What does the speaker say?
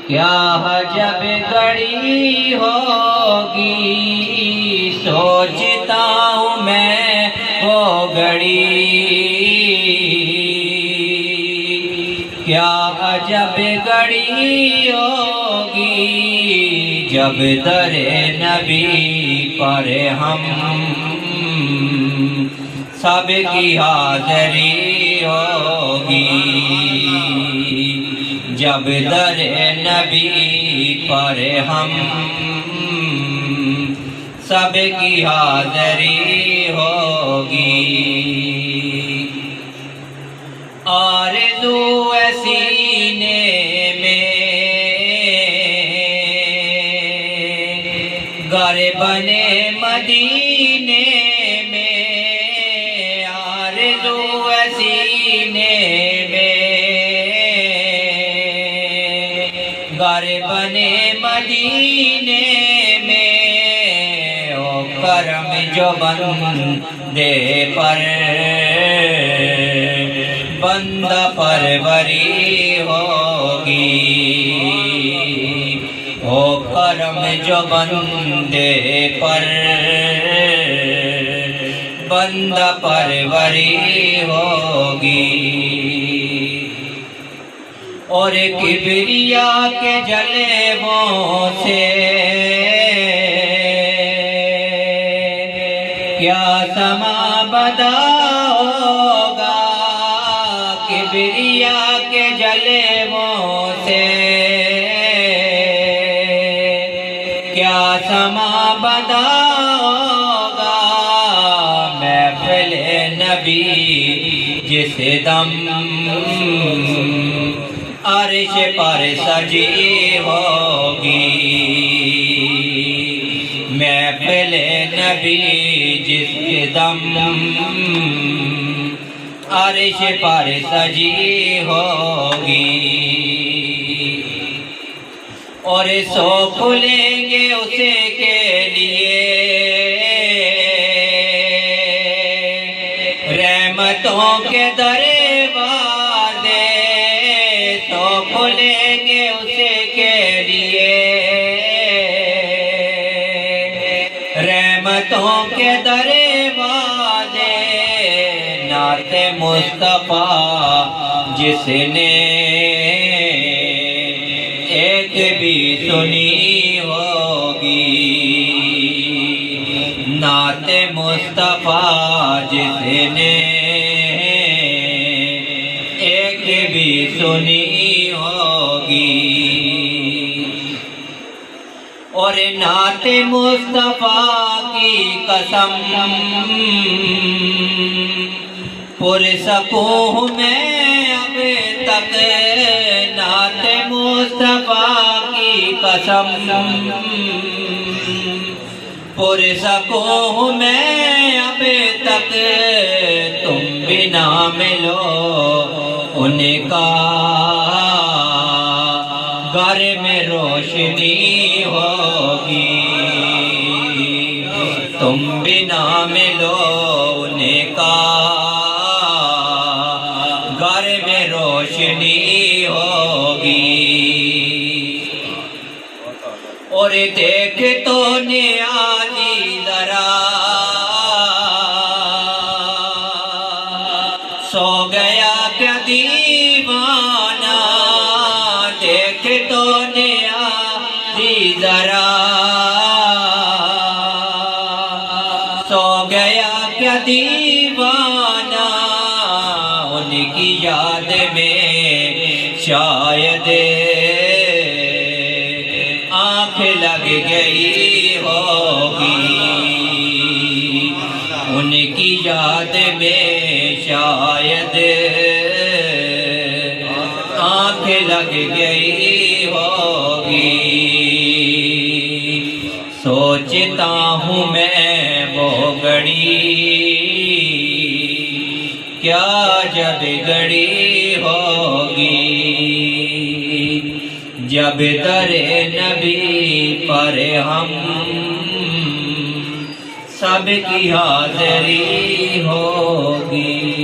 کیا جب گھڑی ہوگی سوچتا ہوں میں وہ گھڑی، کیا عجب گھڑی ہوگی جب در نبی پر ہم سب کی حاضری ہوگی، جب در نبی پر ہم سب کی حاضری ہوگی۔ آرزو ہے سینے میں گھر بنے مدینے میں، آرزو ہے سینے میں گھر بنے مدینے میں، او کرم جو بندے پر بندہ پروری ہوگی، او کرم جو بندے پر بندہ پروری ہوگی، اور کبریا کے جلووں سے کیا سما بدا ہوگا، کبریا کے جلووں سے کیا سما بدا ہوگا، محفل نبی جس دم عرش پر سجی ہوگی، محفل نبی جس دم عرش پر سجی ہوگی، اور سو کھلیں گے اسے کے لیے رحمتوں کے دروازے، تو کھلیں گے اسے کے لیے رحمتوں کے دروازے، نعت مصطفیٰ جس نے ایک بھی سنی ہوگی، نعت مصطفیٰ جس نے ایک بھی سنی ہوگی، اور نعت مصطفیٰ کی قسم پرسکوں ہوں میں اب تک، نعت مصطفیٰ کی قسم پرسکوں ہوں میں اب تک، تم بھی نہ ملو ان کا گھر میں روشنی ہوگی، تم بھی نہ ملو ان کا گھر میں روشنی ہوگی، اور دیکھ تو نیازی ذرا سو گیا کیا دیوانہ، دیکھ تو نیازی ذرا سو گیا کیا دیوانہ، ان کی یاد میں شاید آنکھ لگ گئی ہوگی، ان کی یاد میں شاید آنکھ لگ گئی ہوگی، سوچتا ہوں میں وہ گھڑی کیا جب گھڑی ہوگی جب در نبی پر ہم سب کی حاضری ہوگی۔